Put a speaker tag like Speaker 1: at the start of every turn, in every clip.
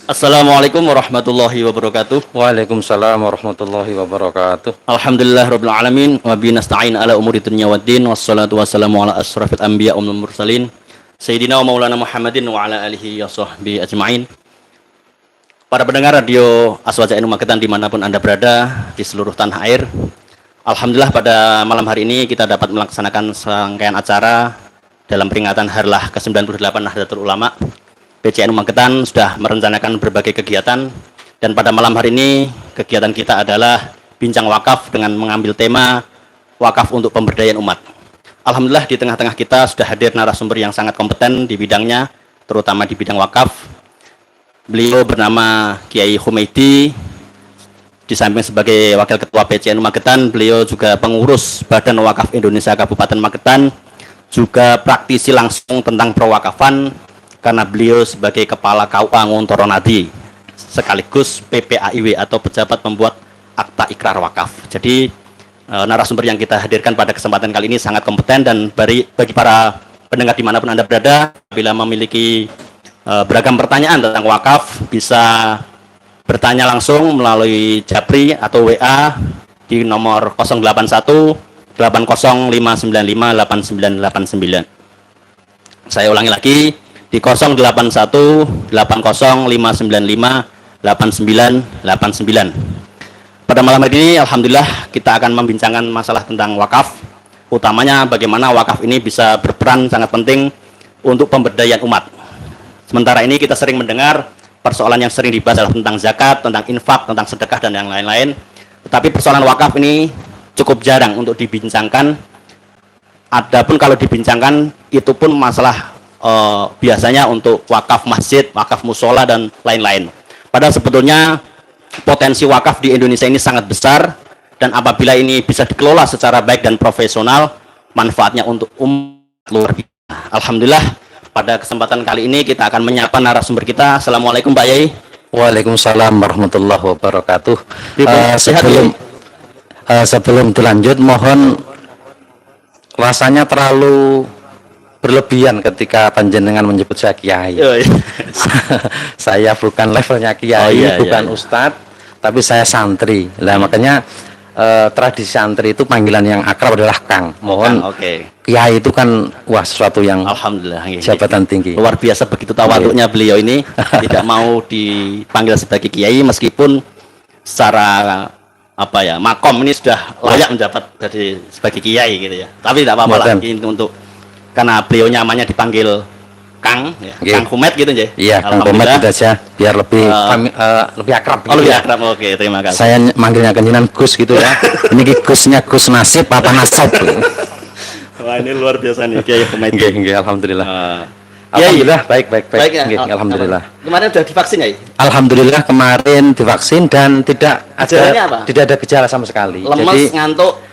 Speaker 1: Assalamualaikum warahmatullahi wabarakatuh.
Speaker 2: Waalaikumsalam warahmatullahi wabarakatuh.
Speaker 1: Alhamdulillahirabbil alamin wa bihi nasta'in ala umuri dunya waddin wassalatu wassalamu ala asrafil anbiya wal mursalin sayyidina wa maulana Muhammadin wa ala alihi wa sahbihi ajmain. Para pendengar radio Aswaja NU Magetan dimanapun Anda berada di seluruh tanah air, alhamdulillah pada malam hari ini kita dapat melaksanakan serangkaian acara dalam peringatan Harlah ke-98 Nahdlatul Ulama. PCNU Magetan sudah merencanakan berbagai kegiatan, dan pada malam hari ini kegiatan kita adalah bincang wakaf dengan mengambil tema wakaf untuk pemberdayaan umat. Alhamdulillah di tengah-tengah kita sudah hadir narasumber yang sangat kompeten di bidangnya, terutama di bidang wakaf. Beliau bernama Kiai Humaidi. Di samping sebagai wakil ketua PCNU Magetan, beliau juga pengurus Badan Wakaf Indonesia Kabupaten Magetan, juga praktisi langsung tentang perwakafan karena beliau sebagai kepala KUA Nguntoro Nadi sekaligus PPAIW atau pejabat pembuat akta ikrar wakaf. Jadi narasumber yang kita hadirkan pada kesempatan kali ini sangat kompeten, dan bagi para pendengar dimanapun Anda berada, bila memiliki beragam pertanyaan tentang wakaf, bisa bertanya langsung melalui Japri atau WA di nomor 081 80595 8989. Saya ulangi lagi di 081 80595 8989. Pada malam hari ini alhamdulillah kita akan membincangkan masalah tentang wakaf, utamanya bagaimana wakaf ini bisa berperan sangat penting untuk pemberdayaan umat. Sementara ini kita sering mendengar persoalan yang sering dibahas adalah tentang zakat, tentang infak, tentang sedekah dan yang lain-lain. Tetapi persoalan wakaf ini cukup jarang untuk dibincangkan. Adapun kalau dibincangkan itu pun masalah biasanya untuk wakaf masjid, wakaf musola dan lain-lain. Padahal sebetulnya potensi wakaf di Indonesia ini sangat besar, dan apabila ini bisa dikelola secara baik dan profesional, manfaatnya untuk umat luar biasa. Alhamdulillah pada kesempatan kali ini kita akan menyapa narasumber kita. Assalamualaikum Pak Yai.
Speaker 2: Waalaikumsalam warahmatullahi wabarakatuh. Sebelum dilanjut, mohon rasanya terlalu berlebihan ketika panjenengan menyebut saya kiai. Saya bukan levelnya kiai, bukan ustadz, tapi saya santri. Lah makanya tradisi santri itu panggilan yang akrab adalah Kang. Mohon kiai itu kan wah sesuatu yang
Speaker 1: alhamdulillah
Speaker 2: jabatan tinggi.
Speaker 1: Luar biasa begitu tawaduknya beliau ini tidak mau dipanggil sebagai kiai meskipun secara makom ini sudah layak menjabat jadi sebagai kiai gitu ya. Tapi tidak apa-apa lah, ini untuk karena beliau nyamannya dipanggil Kang, ya. Kang Humed gitu ya.
Speaker 2: Iya, Kang Humed itu aja biar lebih lebih akrab.
Speaker 1: Oh, lebih akrab. Oke, terima kasih.
Speaker 2: Saya manggilnya kenjinan Gus gitu ya. Ini Gusnya Gus Nasib apa Nasab?
Speaker 1: Wah, ini luar biasa nih Kiai Humed.
Speaker 2: Nggih, alhamdulillah. Alhamdulillah, baik.
Speaker 1: Ya,
Speaker 2: alhamdulillah.
Speaker 1: Kemarin sudah divaksin ya?
Speaker 2: Alhamdulillah kemarin divaksin dan tidak ada gejala sama sekali.
Speaker 1: Lemes, ngantuk.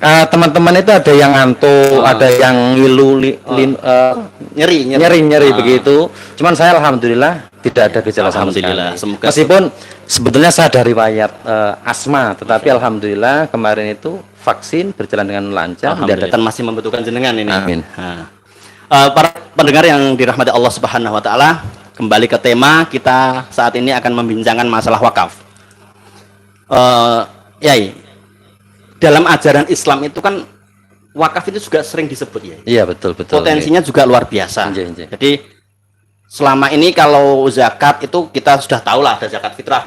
Speaker 2: Teman-teman itu ada yang ngantuk, ada yang ngilu, nyeri begitu. Cuman saya alhamdulillah tidak ada gejala sama sekali. Meskipun sebetulnya saya ada riwayat asma, tetapi alhamdulillah kemarin itu vaksin berjalan dengan lancar.
Speaker 1: Dan masih membutuhkan jenengan ini.
Speaker 2: Amin.
Speaker 1: Para pendengar yang dirahmati Allah Subhanahu Wa Taala, kembali ke tema kita saat ini akan membincangkan masalah wakaf. Dalam ajaran Islam itu kan wakaf itu juga sering disebut ya.
Speaker 2: Iya, betul.
Speaker 1: Potensinya juga luar biasa. Jadi selama ini kalau zakat itu kita sudah tahu lah, ada zakat fitrah,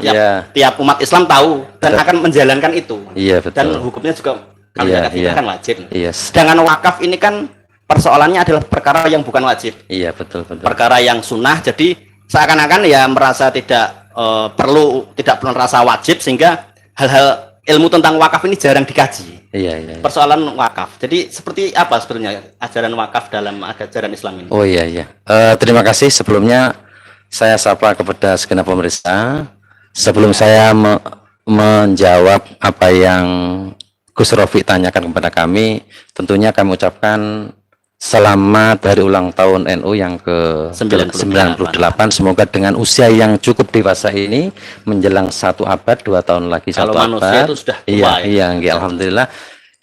Speaker 1: tiap umat Islam tahu dan akan menjalankan itu.
Speaker 2: Iya, betul.
Speaker 1: Dan hukumnya juga kalau zakat fitrah kan wajib.
Speaker 2: Iya.
Speaker 1: Sedangkan wakaf ini kan persoalannya adalah perkara yang bukan wajib.
Speaker 2: Iya, betul.
Speaker 1: Perkara yang sunnah, jadi seakan-akan ya merasa tidak perlu rasa wajib, sehingga hal-hal ilmu tentang wakaf ini jarang dikaji.
Speaker 2: Iya.
Speaker 1: Persoalan wakaf. Jadi seperti apa sebenarnya ajaran wakaf dalam ajaran Islam ini?
Speaker 2: Oh iya. Terima kasih sebelumnya saya sapa kepada segenap pemirsa. Sebelum saya menjawab apa yang Gus Rofi tanyakan kepada kami, tentunya kami ucapkan selamat hari ulang tahun NU yang ke-98. Semoga dengan usia yang cukup dewasa ini menjelang 1 abad, 2 tahun lagi 1 abad.
Speaker 1: Manusia itu sudah tua,
Speaker 2: iya, alhamdulillah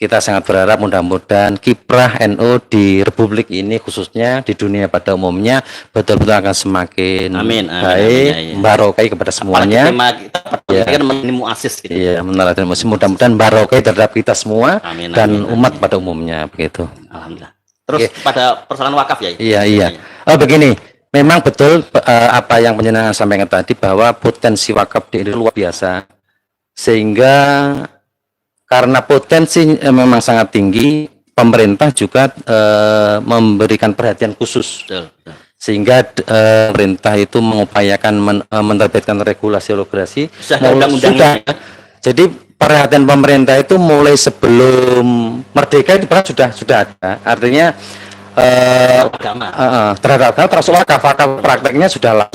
Speaker 2: kita sangat berharap mudah-mudahan kiprah NU di Republik ini khususnya di dunia pada umumnya betul-betul akan semakin
Speaker 1: Amin,
Speaker 2: baik, barokah kepada semuanya.
Speaker 1: Tema kita kan ini muasis gitu.
Speaker 2: Iya, menalakan mudah-mudahan barokah terhadap kita semua dan umat pada umumnya begitu.
Speaker 1: Alhamdulillah. Terus pada persoalan wakaf ya?
Speaker 2: Iya. Oh begini, memang betul apa yang penjenengan sampaikan tadi bahwa potensi wakaf di Indonesia luar biasa, sehingga karena potensi memang sangat tinggi, pemerintah juga memberikan perhatian khusus.
Speaker 1: Betul.
Speaker 2: Sehingga pemerintah itu mengupayakan menerbitkan regulasi.
Speaker 1: Sudah.
Speaker 2: Jadi perhatian pemerintah itu mulai sebelum merdeka itu sudah ada. Artinya terhadap agama termasuk wakaf prakteknya sudah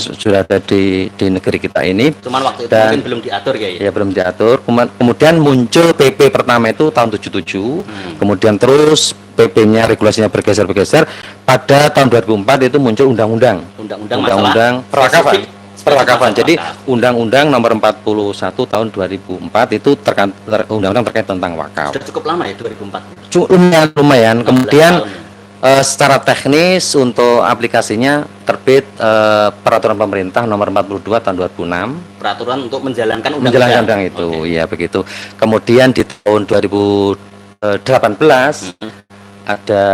Speaker 2: ada di negeri kita ini.
Speaker 1: Cuman waktu itu mungkin belum diatur ya.
Speaker 2: Ya belum diatur. Kemudian muncul PP pertama itu tahun 77. Kemudian terus PP-nya regulasinya bergeser. Pada tahun 2004 itu muncul undang-undang perwakafan. Jadi Undang-Undang Nomor 41 tahun 2004 itu undang-undang terkait tentang wakaf.
Speaker 1: Sudah cukup lama ya 2004.
Speaker 2: Lumayan. Kemudian secara teknis untuk aplikasinya terbit peraturan pemerintah nomor 42 tahun 2006.
Speaker 1: Peraturan untuk menjalankan undang-undang
Speaker 2: itu, ya begitu. Kemudian di tahun 2018 ada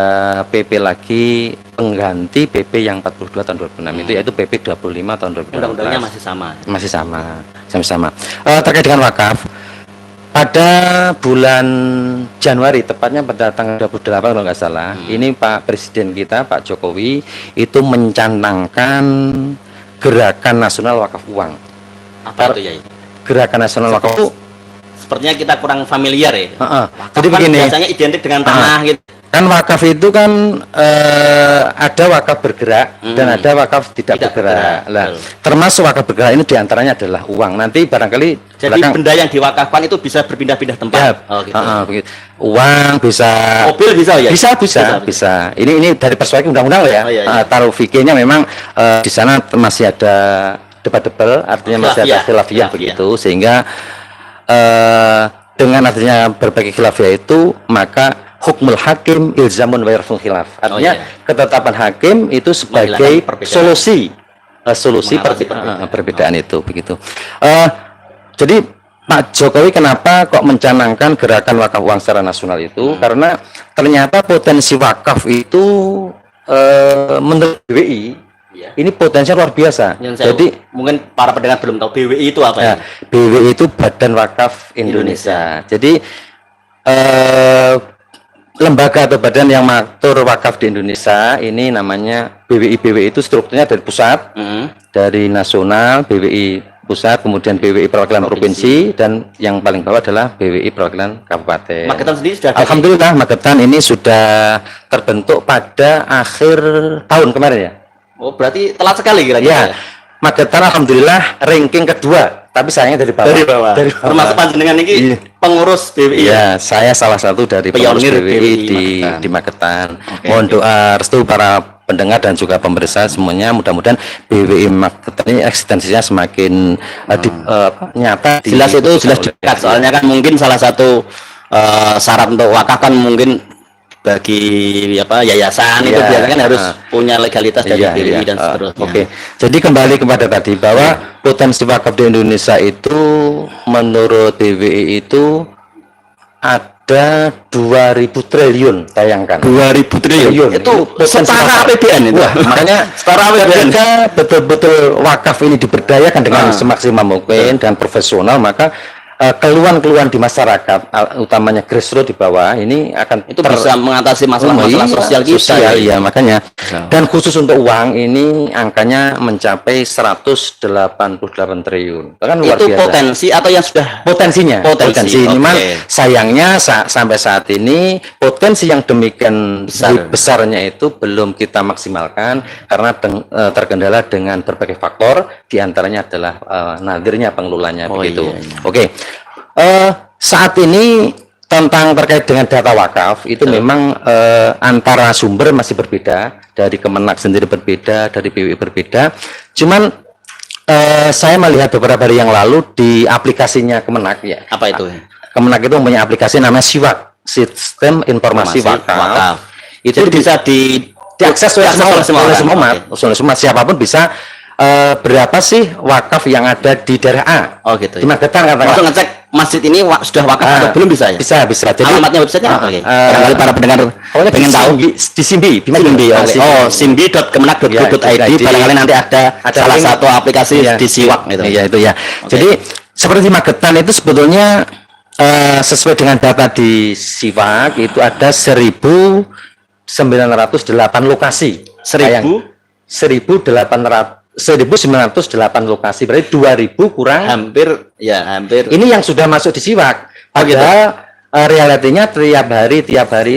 Speaker 2: PP lagi pengganti PP yang 42 tahun 2006 itu, yaitu PP 25 tahun 2018.
Speaker 1: Undang-undangnya masih sama.
Speaker 2: Terkait dengan wakaf, pada bulan Januari, tepatnya pada tanggal 28 kalau nggak salah, ini Pak Presiden kita, Pak Jokowi, itu mencanangkan Gerakan Nasional Wakaf Uang.
Speaker 1: Apa itu ya?
Speaker 2: Gerakan Nasional Wakaf itu
Speaker 1: sepertinya kita kurang familiar ya.
Speaker 2: Jadi begini,
Speaker 1: biasanya identik dengan tanah gitu.
Speaker 2: Kan wakaf itu kan ada wakaf bergerak dan ada wakaf tidak bergerak. Lah, termasuk wakaf bergerak ini diantaranya adalah uang. Nanti barangkali
Speaker 1: jadi benda yang diwakafkan itu bisa berpindah-pindah tempat.
Speaker 2: Ya, begitu. Uang bisa,
Speaker 1: mobil bisa ya?
Speaker 2: Bisa. Ini dari perspektif undang-undang loh ya. Taruh fikirnya memang di sana masih ada debat-debat, artinya masih ada khilafiyah begitu, sehingga dengan adanya berbagai khilafiyah itu maka hukmul hakim ilzamun wa yarful khilaf. Artinya ketetapan hakim itu sebagai solusi perbedaan itu begitu. Jadi Pak Jokowi kenapa kok mencanangkan gerakan wakaf uang secara nasional itu? Karena ternyata potensi wakaf itu menurut BWI ini potensinya luar biasa. Jadi
Speaker 1: mungkin para pendengar belum tahu BWI itu apa ya?
Speaker 2: BWI itu Badan Wakaf Indonesia. Jadi lembaga atau badan yang mengatur wakaf di Indonesia ini namanya BWI. BWI itu strukturnya dari pusat, dari nasional, BWI pusat, kemudian BWI perwakilan provinsi, dan yang paling bawah adalah BWI perwakilan kabupaten.
Speaker 1: Magetan sendiri sudah
Speaker 2: Alhamdulillah Magetan ini sudah terbentuk pada akhir tahun kemarin ya.
Speaker 1: Oh, berarti telat sekali kira-kira.
Speaker 2: Ya. Magetan alhamdulillah ranking kedua, tapi sayangnya dari bawah.
Speaker 1: Termasuk panjenengan ini pengurus BWI.
Speaker 2: Ya, saya salah satu dari pengurus BWI di Magetan. Mohon doa restu para pendengar dan juga pemirsa semuanya, mudah-mudahan BWI Magetan ini eksistensinya semakin nyata.
Speaker 1: Jelas dekat. Soalnya kan mungkin salah satu syarat untuk wakaf kan mungkin bagi yayasan itu biasanya kan harus punya legalitas dari BWI dan seterusnya.
Speaker 2: Jadi kembali kepada tadi bahwa potensi wakaf di Indonesia itu menurut BWI itu ada 2.000 triliun, bayangkan.
Speaker 1: 2.000 triliun. Itu setara APBN itu.
Speaker 2: Makanya setara APBN. Ketika betul-betul wakaf ini diberdayakan dengan semaksimal mungkin dan profesional, maka keluhan-keluhan di masyarakat, utamanya grassroots di bawah ini akan
Speaker 1: itu bisa mengatasi masalah-masalah sosial kita.
Speaker 2: Iya, makanya. Dan khusus untuk uang ini angkanya mencapai 188 triliun. Kan luar
Speaker 1: itu
Speaker 2: biasa.
Speaker 1: Potensi atau yang sudah
Speaker 2: potensi. Memang sayangnya sampai saat ini potensi yang demikian besarnya itu belum kita maksimalkan karena terkendala dengan berbagai faktor, diantaranya adalah nadirnya pengelolanya begitu. Saat ini tentang terkait dengan data wakaf itu memang antara sumber masih berbeda, dari Kemenak sendiri berbeda, dari BWI berbeda. Cuman saya melihat beberapa hari yang lalu di aplikasinya Kemenak ya.
Speaker 1: Apa itu?
Speaker 2: Kemenak itu punya aplikasi namanya Siwak. sistem informasi wakaf. Itu
Speaker 1: Jadi bisa
Speaker 2: diakses oleh semua umat.
Speaker 1: Oke.
Speaker 2: Oleh semua siapapun bisa berapa sih wakaf yang ada di daerah A.
Speaker 1: Oh gitu.
Speaker 2: Di Magetan katakan.
Speaker 1: Langsung ngecek masjid ini sudah wakaf atau belum bisa ya?
Speaker 2: Bisa. Jadi
Speaker 1: Alamatnya websitenya apa? Barangkali para pendengar pengen tahu.
Speaker 2: Di Simbi,
Speaker 1: Simbi, simbi.kemenak.go.id. Barangkali nanti ada salah
Speaker 2: link.
Speaker 1: satu aplikasi di Siwak gitu.
Speaker 2: Iya itu ya. Jadi seperti Magetan itu sebetulnya sesuai dengan data di Siwak itu ada 1.908 lokasi. 1.908 lokasi, berarti 2.000 kurang
Speaker 1: hampir.
Speaker 2: Ini yang sudah masuk di Siwak. Padahal realitinya tiap hari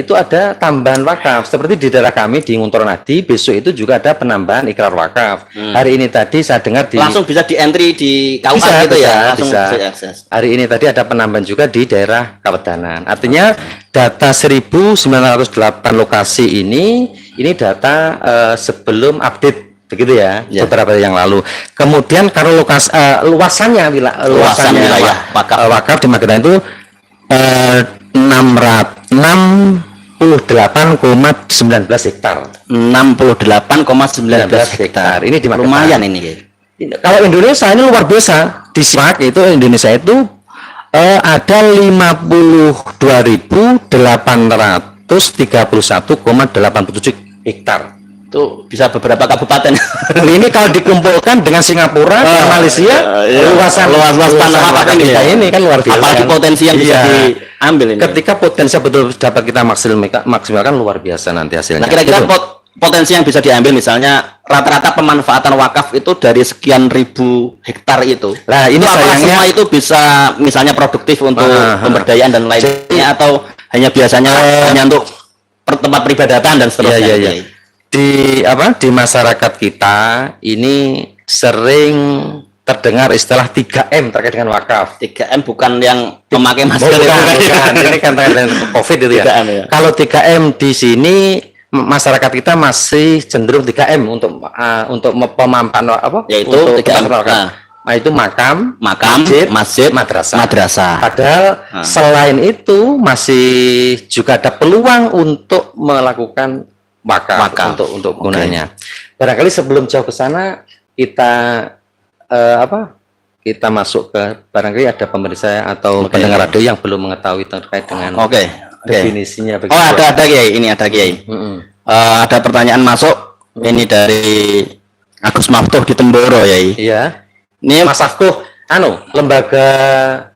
Speaker 2: itu ada tambahan wakaf. Seperti di daerah kami di Nguntornadi, besok itu juga ada penambahan ikrar wakaf. Hari ini tadi saya dengar
Speaker 1: langsung bisa di entry di KUA gitu ya, langsung bisa diakses.
Speaker 2: Hari ini tadi ada penambahan juga di daerah Kawedanan. Artinya data 1.908 lokasi ini data sebelum update begitu ya, beberapa hari yang lalu. Kemudian kalau luasan wilayah wakaf di Magetan itu 68,19 hektar.
Speaker 1: 68,19 hektar.
Speaker 2: Ini di Magetan.
Speaker 1: Lumayan ini.
Speaker 2: Kalau Indonesia ini luar biasa. Di Siwak itu Indonesia itu ada 52.831,87 hektar.
Speaker 1: Itu bisa beberapa kabupaten.
Speaker 2: Ini kalau dikumpulkan dengan Singapura, Malaysia, luas tanah kita ini kan luar biasa.
Speaker 1: Apalagi potensi yang bisa diambil ini.
Speaker 2: Ketika potensi betul dapat kita maksimalkan luar biasa nanti hasilnya.
Speaker 1: Nah, kira-kira potensi yang bisa diambil misalnya rata-rata pemanfaatan wakaf itu dari sekian ribu hektar itu.
Speaker 2: Nah, ini sayangnya
Speaker 1: semua itu bisa misalnya produktif untuk pemberdayaan dan lainnya atau hanya biasanya hanya untuk tempat peribadatan dan seterusnya.
Speaker 2: Iya. Di masyarakat kita ini sering terdengar istilah 3M terkait dengan wakaf.
Speaker 1: 3M bukan yang memakai masker.
Speaker 2: Bukan. Ini kan terkait dengan COVID itu ya.
Speaker 1: 3M, ya.
Speaker 2: Kalau 3M di sini masyarakat kita masih cenderung 3M untuk pemampanan
Speaker 1: yaitu 3M.
Speaker 2: Nah, itu makam,
Speaker 1: masjid, madrasah.
Speaker 2: Padahal selain itu masih juga ada peluang untuk melakukan wakaf. Untuk gunanya. Barangkali sebelum jauh ke sana kita kita masuk ke barangkali ada pemirsa atau pendengar radio yang belum mengetahui terkait dengan definisinya.
Speaker 1: Oh ada Kiai, ini ada Kiai. Ada pertanyaan masuk ini dari Agus Maftuh di Temboro ya. Iya. Ini
Speaker 2: Mas Afkuh, lembaga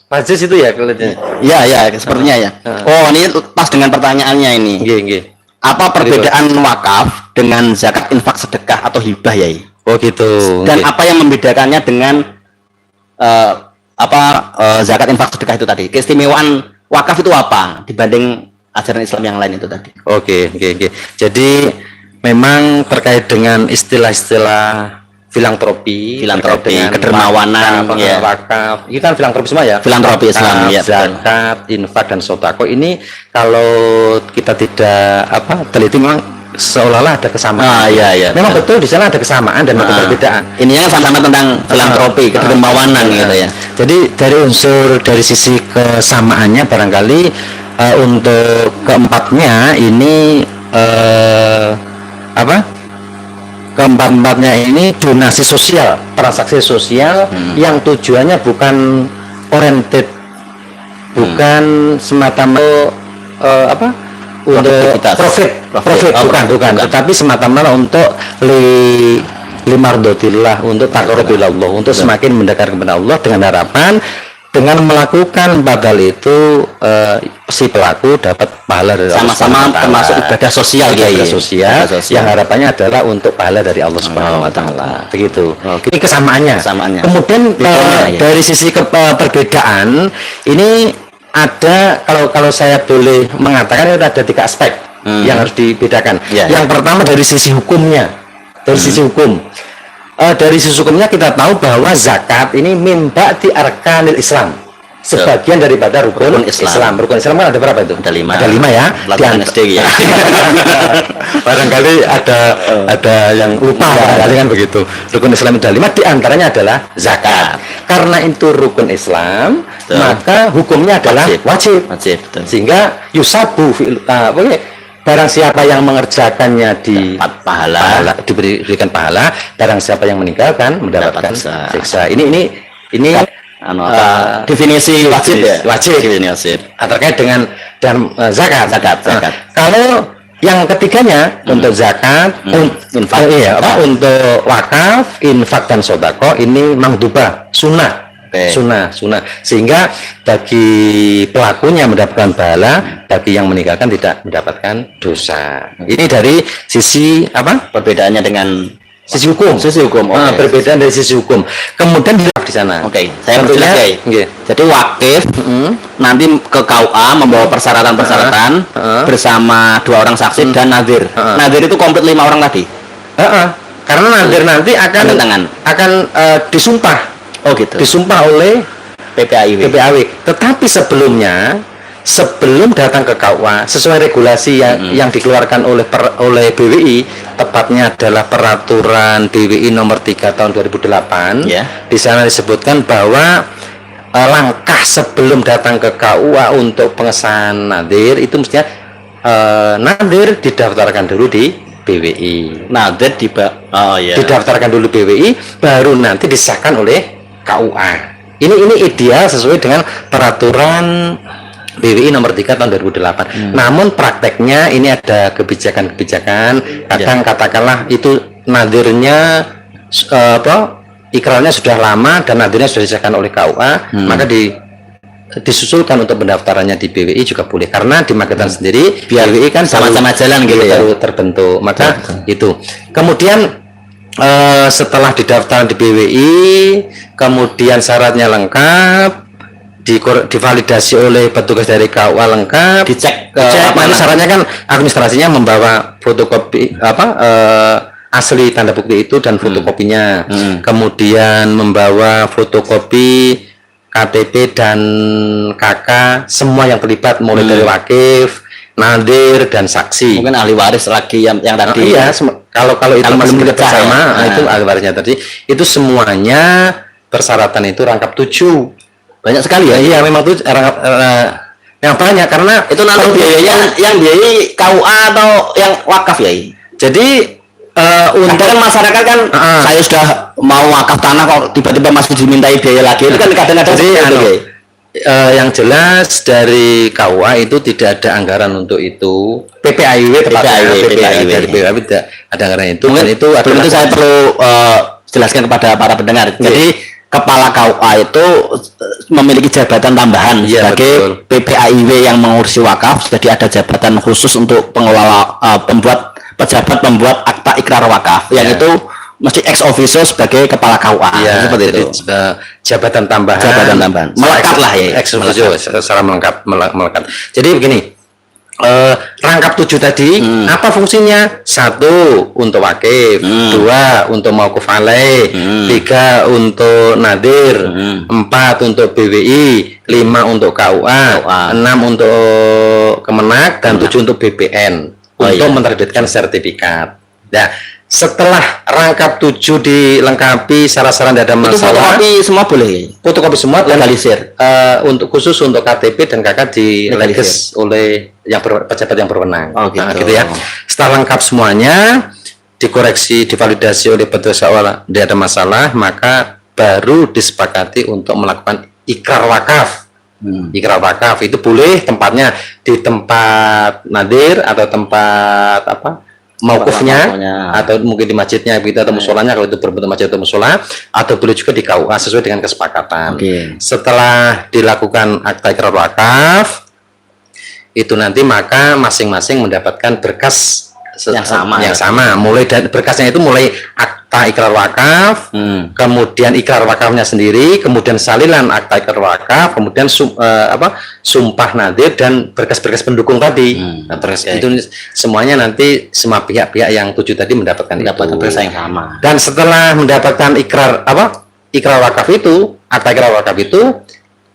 Speaker 2: Majlis itu ya kelihatannya.
Speaker 1: Iya, sepertinya ya. Oh ini pas dengan pertanyaannya ini.
Speaker 2: Nggih.
Speaker 1: Apa perbedaan wakaf dengan zakat, infak, sedekah atau hibah ya?
Speaker 2: Oh gitu.
Speaker 1: Dan apa yang membedakannya dengan zakat, infak, sedekah itu tadi? Keistimewaan wakaf itu apa dibanding ajaran Islam yang lain itu tadi?
Speaker 2: Oke. Jadi memang terkait dengan istilah-istilah filantropi,
Speaker 1: kedermawanan,
Speaker 2: wakaf. Itu kan filantropi semua ya.
Speaker 1: Filantropi Islam,
Speaker 2: zakat, infak dan sedekah ini kalau kita tidak teliti memang seolah-olah ada kesamaan.
Speaker 1: Iya.
Speaker 2: Memang betul di sana ada kesamaan dan ada perbedaan.
Speaker 1: Ini kan sama-sama tentang filantropi, kedermawanan gitu ya.
Speaker 2: Jadi dari sisi kesamaannya barangkali untuk keempatnya ini keempat-empatnya ini donasi sosial, transaksi sosial yang tujuannya bukan oriented, bukan semata-mata untuk profit, bukan, tetapi semata-mata untuk limardotillah, untuk taqarrubillah, untuk semakin mendekat kepada Allah dengan harapan dengan melakukan badal itu si pelaku dapat pahala dari Allah
Speaker 1: sama-sama termasuk ibadah sosial
Speaker 2: yang harapannya adalah untuk pahala dari Allah Subhanahu wa taala. Begitu. Ini kesamaannya. Kemudian dari sisi perbedaan ini ada kalau saya boleh mengatakan itu ada 3 aspek yang harus dibedakan. Yang pertama dari sisi hukumnya. Dari sisi hukumnya kita tahu bahwa zakat ini mimba di arkanil Islam, sebagian daripada rukun Islam. Rukun Islam kan ada berapa itu?
Speaker 1: Ada 5.
Speaker 2: Ada 5 ya.
Speaker 1: SD ya.
Speaker 2: Barangkali ada yang lupa barangkali kan begitu. Rukun Islam ada 5, di antaranya adalah zakat. Karena itu rukun Islam,
Speaker 1: Betul.
Speaker 2: maka hukumnya adalah wajib.
Speaker 1: Wajib, betul.
Speaker 2: Sehingga yusabu barang siapa yang mengerjakannya
Speaker 1: Dapat pahala.
Speaker 2: diberikan pahala, barang siapa yang meninggalkan mendapatkan
Speaker 1: Dapat
Speaker 2: siksa. Ini
Speaker 1: definisi wajib ya?
Speaker 2: Wajib.
Speaker 1: Definisi wajib.
Speaker 2: Terkait dengan dan zakat.
Speaker 1: Zakat.
Speaker 2: Kalau yang ketiganya untuk zakat,
Speaker 1: infak.
Speaker 2: untuk wakaf, infak dan sodako ini mangduba, sunnah. Sunnah. Sehingga bagi pelakunya mendapatkan pahala, bagi yang meninggalkan tidak mendapatkan dosa. Ini dari sisi apa?
Speaker 1: Perbedaannya dengan
Speaker 2: Sisi hukum. Perbedaan dari sisi hukum. Kemudian di sana.
Speaker 1: Saya perjelas ya. Jadi wakif nanti ke KUA membawa persyaratan-persyaratan bersama 2 orang saksi dan nadir. Nadir itu komplit 5 orang tadi.
Speaker 2: Karena nadir nanti akan disumpah.
Speaker 1: Oh gitu.
Speaker 2: Disumpah oleh
Speaker 1: PPAIW.
Speaker 2: Tetapi sebelum datang ke KUA sesuai regulasi yang dikeluarkan oleh BWI, tepatnya adalah peraturan BWI nomor 3 tahun 2008. Di sana disebutkan bahwa langkah sebelum datang ke KUA untuk pengesahan nadir itu mestinya nadir didaftarkan dulu di BWI.
Speaker 1: Nadir
Speaker 2: didaftarkan dulu BWI, baru nanti disahkan oleh KUA. Ini ideal sesuai dengan peraturan BWI nomor 3 tahun 2008. Namun prakteknya ini ada kebijakan-kebijakan. Kadang katakanlah itu nadirnya ikrarnya sudah lama dan nadirnya sudah disahkan oleh KUA, maka disusulkan untuk pendaftarannya di BWI juga boleh, karena di Magetan sendiri BWI kan
Speaker 1: sama-sama jalan gitu ya,
Speaker 2: baru terbentuk. Maka itu. Kemudian setelah didaftar di BWI, kemudian syaratnya lengkap, divalidasi oleh petugas dari KUA lengkap, dicek syaratnya kan administrasinya membawa fotokopi asli tanda bukti itu dan fotokopinya, kemudian membawa fotokopi KTP dan KK semua yang terlibat mulai dari wakif, nadir dan saksi.
Speaker 1: Mungkin ahli waris lagi yang tadi.
Speaker 2: Iya, kalau itu masih bersama, itu ahli warisnya tadi. Itu semuanya persyaratan itu rangkap 7.
Speaker 1: Banyak sekali ya.
Speaker 2: Iya, memang itu yang banyak, karena
Speaker 1: itu nanti biayanya yang biayai KUA atau yang wakaf ya. Jadi untuk masyarakat kan saya sudah mau wakaf tanah kok tiba-tiba masih dimintai biaya lagi, itu kan kadang-kadang
Speaker 2: yang jelas dari KUA itu tidak ada anggaran untuk itu. PPAIW dari PPAIW tidak ada anggaran itu.
Speaker 1: Mungkin
Speaker 2: itu
Speaker 1: saya perlu jelaskan kepada para pendengar. Jadi kepala KUA itu memiliki jabatan tambahan sebagai PPAIW yang mengurusi wakaf. Jadi ada jabatan khusus untuk pengelola pejabat pembuat akta ikrar wakaf, yang itu mesti ex officio sebagai kepala KUA. Seperti itu.
Speaker 2: Jabatan tambahan.
Speaker 1: Melekat lah ya.
Speaker 2: Ex officio secara melekat. Jadi begini. Rangkap 7 tadi apa fungsinya? 1 untuk wakif, 2 untuk mauquf alaih, 3 untuk nadir, 4 untuk BWI, 5 untuk KUA, 6 untuk Kemenak, dan 7 untuk BPN untuk menerbitkan sertifikat. Nah, setelah rangkap 7 dilengkapi syarat-syarat tidak ada masalah.
Speaker 1: Fotokopi semua boleh.
Speaker 2: Fotokopi semua
Speaker 1: legalisir.
Speaker 2: Untuk khusus untuk KTP dan KK dilegis oleh pejabat yang berwenang. Gitu ya. Setelah lengkap semuanya, dikoreksi, divalidasi oleh petugas awal, tidak ada masalah, maka baru disepakati untuk melakukan ikrar wakaf. Ikrar wakaf itu boleh tempatnya di tempat nadir atau tempat mauqufnya, atau mungkin di masjidnya begitu, atau musolanya kalau itu berbentuk masjid atau musola, atau boleh juga di KUA sesuai dengan kesepakatan. Setelah dilakukan akta ikrar wakaf itu nanti maka masing-masing mendapatkan berkas yang sama. Mulai dari berkasnya itu mulai akta ikrar wakaf, kemudian ikrar wakafnya sendiri, kemudian salinan akta ikrar wakaf, kemudian sumpah nadir dan berkas-berkas pendukung tadi. Itu semuanya nanti semua pihak-pihak yang 7 tadi mendapatkan
Speaker 1: berkas yang sama.
Speaker 2: Dan setelah mendapatkan ikrar wakaf itu, akta ikrar wakaf itu,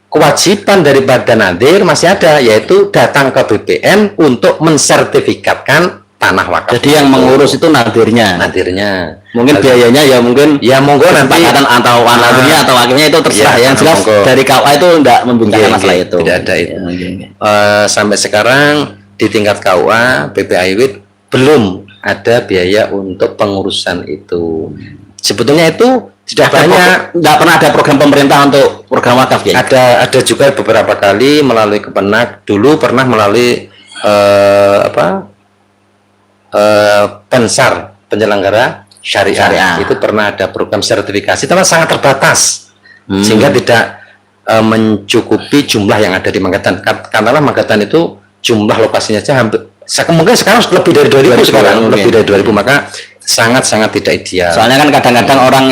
Speaker 2: kewajiban dari badan nadir masih ada, yaitu datang ke BPN untuk mensertifikatkan tanah wakaf.
Speaker 1: Jadi yang mengurus itu nadirnya.
Speaker 2: nadirnya.
Speaker 1: Mungkin biayanya ya mungkin
Speaker 2: Ya monggo nanti
Speaker 1: atau nadirnya atau wakilnya itu terserah.
Speaker 2: Iya,
Speaker 1: Yang jelas
Speaker 2: monggo.
Speaker 1: dari KUA itu enggak membingkangkan
Speaker 2: Iya,
Speaker 1: masalah
Speaker 2: iya,
Speaker 1: itu.
Speaker 2: tidak ada itu.
Speaker 1: Iya.
Speaker 2: Sampai sekarang di tingkat KUA BPIWID belum ada biaya untuk pengurusan itu. Sebetulnya itu sudah banyak.
Speaker 1: Enggak pernah ada program pemerintah untuk program wakaf ya.
Speaker 2: Ada juga beberapa kali melalui Kepenak. Dulu pernah melalui Pensar, penyelenggara syariah. Itu pernah ada program sertifikasi, tapi sangat terbatas sehingga tidak mencukupi jumlah yang ada di Magetan. Katakanlah Magetan itu jumlah lokasinya saja hampir mungkin sekarang lebih dari 2.000 sekarang, lebih dari 2.000, maka sangat tidak ideal.
Speaker 1: Soalnya kan kadang-kadang orang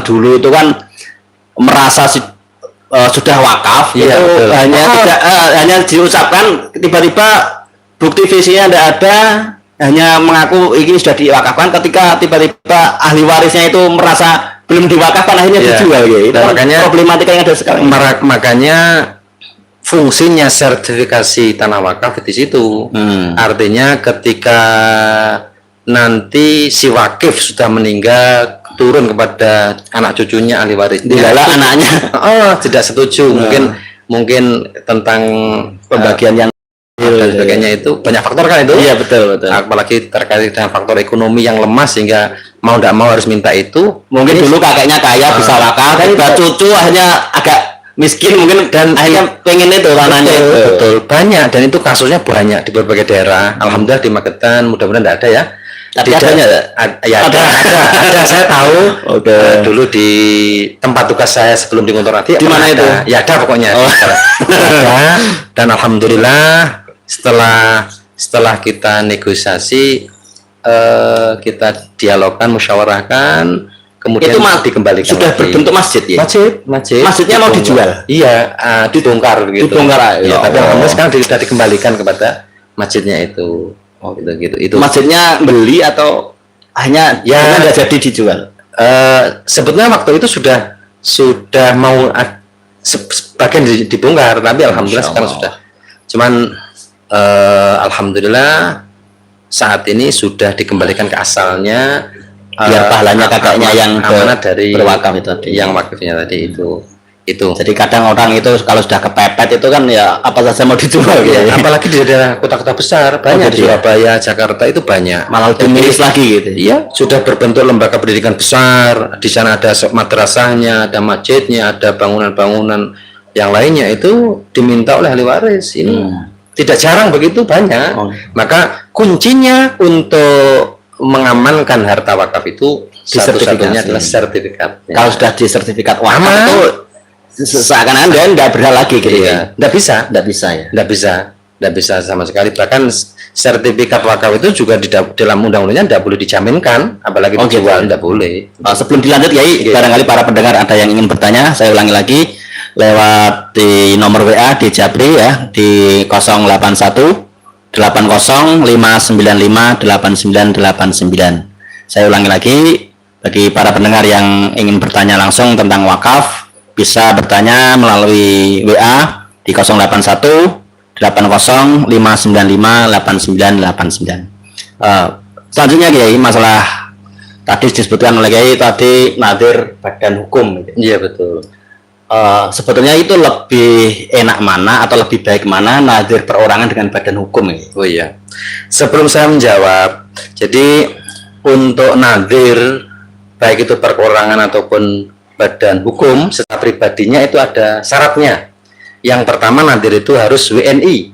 Speaker 1: dulu itu kan merasa sudah wakaf,
Speaker 2: Iya,
Speaker 1: itu
Speaker 2: betul.
Speaker 1: hanya diucapkan, tiba-tiba bukti visinya tidak ada, hanya mengaku ini sudah diwakafkan, ketika tiba-tiba ahli warisnya itu merasa belum diwakafkan, akhirnya
Speaker 2: Iya.
Speaker 1: dijual ya. Itu
Speaker 2: Dan
Speaker 1: kan
Speaker 2: makanya
Speaker 1: problematika yang ada sekarang.
Speaker 2: Makanya fungsinya sertifikasi tanah wakaf di situ. Artinya ketika nanti si wakif sudah meninggal, turun kepada anak cucunya ahli warisnya,
Speaker 1: Dilala anaknya
Speaker 2: tidak setuju, mungkin tentang
Speaker 1: pembagian yang
Speaker 2: dan sebagainya, itu banyak faktor kan itu.
Speaker 1: Iya, betul.
Speaker 2: Apalagi terkait dengan faktor ekonomi yang lemah sehingga mau tidak mau harus minta itu.
Speaker 1: Mungkin dulu kakeknya kaya bisa wakaf, tiba cucu akhirnya agak miskin mungkin dan akhirnya pengen itu tanahnya.
Speaker 2: Betul, banyak, dan itu kasusnya banyak di berbagai daerah. Alhamdulillah di Magetan mudah-mudahan tidak ada ya. Ada, saya tahu. Dulu di tempat tugas saya sebelum di Ngontor Ati.
Speaker 1: Di mana itu?
Speaker 2: Ya ada pokoknya. Ada, dan alhamdulillah setelah kita negosiasi, kita dialogkan, musyawarahkan, kemudian
Speaker 1: itu
Speaker 2: dikembalikan.
Speaker 1: Sudah
Speaker 2: lagi.
Speaker 1: berbentuk masjid ya? Masjidnya mau dijual?
Speaker 2: Iya, dibongkar gitu.
Speaker 1: Dibongkar
Speaker 2: ya, tapi alhamdulillah sekarang sudah dikembalikan kepada masjidnya itu. Itu.
Speaker 1: Masjidnya beli atau hanya jadi dijual?
Speaker 2: Sebetulnya waktu itu sudah mau sebagian dibongkar, tapi alhamdulillah sekarang sudah. Cuman alhamdulillah saat ini sudah dikembalikan ke asalnya,
Speaker 1: biar pahalanya kakaknya yang
Speaker 2: amanat dari
Speaker 1: berwakaf itu tadi.
Speaker 2: Yang wakifnya tadi itu.
Speaker 1: Jadi kadang orang itu kalau sudah kepepet itu kan ya apa saja mau dijual gitu.
Speaker 2: Apalagi di daerah kota-kota besar banyak, di Surabaya, Jakarta itu banyak.
Speaker 1: Malah dimilis lagi gitu.
Speaker 2: Iya, sudah berbentuk lembaga pendidikan besar. Di sana ada madrasahnya, ada masjidnya, ada bangunan-bangunan yang lainnya, itu diminta oleh ahli waris. Ini tidak jarang begitu, banyak. Maka kuncinya untuk mengamankan harta wakaf itu satu-satunya adalah sertifikat.
Speaker 1: Kalau sudah di sertifikat wakaf itu seakan-akan dia nggak berhak lagi gitu ya.
Speaker 2: Nggak bisa sama sekali. Bahkan sertifikat wakaf itu juga di dalam undang-undangnya tidak boleh dijaminkan, apalagi dijual, tidak boleh.
Speaker 1: Sebelum dilanjut Kiai, barangkali para pendengar ada yang ingin bertanya, saya ulangi lagi lewat di nomor WA di Japri ya, di 081 80 595 8989. Saya ulangi lagi, bagi para pendengar yang ingin bertanya langsung tentang wakaf, bisa bertanya melalui WA di 081 80 595 8989. Selanjutnya Kiai, masalah tadi disebutkan oleh Kiai tadi nadir badan hukum.
Speaker 2: Iya betul.
Speaker 1: Sebetulnya itu lebih enak mana atau lebih baik mana, nadir perorangan dengan badan hukum ini?
Speaker 2: Oh iya. Sebelum saya menjawab, jadi untuk nadir baik itu perorangan ataupun badan hukum secara pribadinya itu ada syaratnya. Yang pertama, nadir itu harus WNI.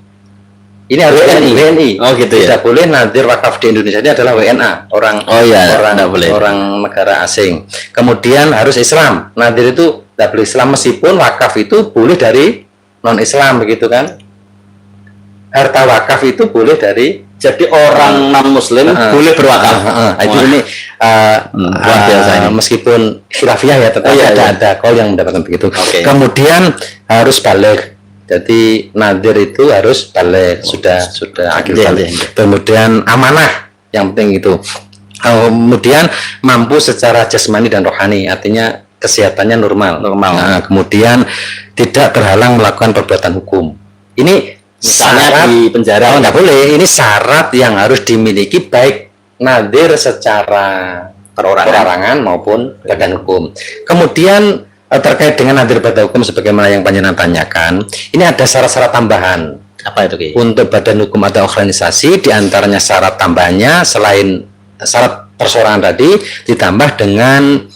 Speaker 2: Ini harus WNI.
Speaker 1: Oh gitu ya.
Speaker 2: Tidak boleh nadir wakaf di Indonesia ini adalah WNA, orang negara asing. Kemudian harus Islam. Nadir itu tidak boleh Islam, meskipun wakaf itu boleh dari non Islam begitu kan. Harta wakaf itu boleh dari,
Speaker 1: jadi orang non Muslim boleh berwakaf.
Speaker 2: Itu ini meskipun khilafiyah ya, tetapi ada kaul yang mendapatkan begitu. Kemudian harus balik. Jadi nadir itu harus balik, sudah akil balik. Kemudian amanah, yang penting itu. Kemudian mampu secara jasmani dan rohani, artinya kesehatannya normal. Nah, kemudian tidak terhalang melakukan perbuatan hukum. Ini
Speaker 1: Misalnya di penjara.
Speaker 2: Nggak boleh. Ini syarat yang harus dimiliki baik nadir secara perorangan maupun badan hukum. Kemudian terkait dengan nadir badan hukum sebagaimana yang panjenengan tanyakan, ini ada syarat-syarat tambahan.
Speaker 1: Apa itu, Ki?
Speaker 2: Untuk badan hukum atau organisasi, diantaranya syarat tambahannya selain syarat persorangan tadi ditambah dengan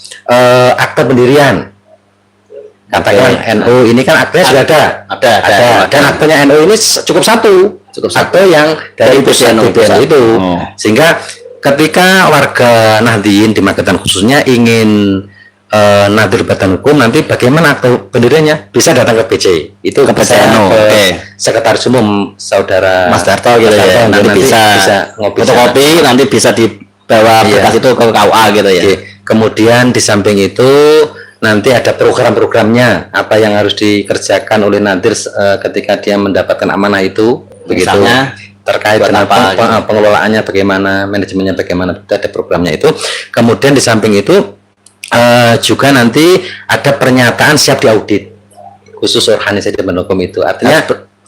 Speaker 2: akte pendirian. Katakan NU ini kan aktenya sudah ada. Dan aktenya NU ini cukup satu akte yang dari PBNU itu. Sehingga ketika warga Nahdliyin di Magetan khususnya ingin nadir badan hukum, nanti bagaimana akte pendiriannya bisa datang ke BC, itu ke Sekretaris Umum Saudara
Speaker 1: Mas Darto gitu ya. Nanti bisa fotokopi, nanti bisa dibawa berkas itu ke KUA gitu ya.
Speaker 2: Kemudian di samping itu nanti ada program-programnya apa yang harus dikerjakan oleh nadir ketika dia mendapatkan amanah itu, begitu.
Speaker 1: Misalnya,
Speaker 2: terkait dengan pengelolaannya bagaimana, manajemennya bagaimana, ada programnya itu. Kemudian di samping itu juga nanti ada pernyataan siap diaudit khusus organisasi dan hukum itu, artinya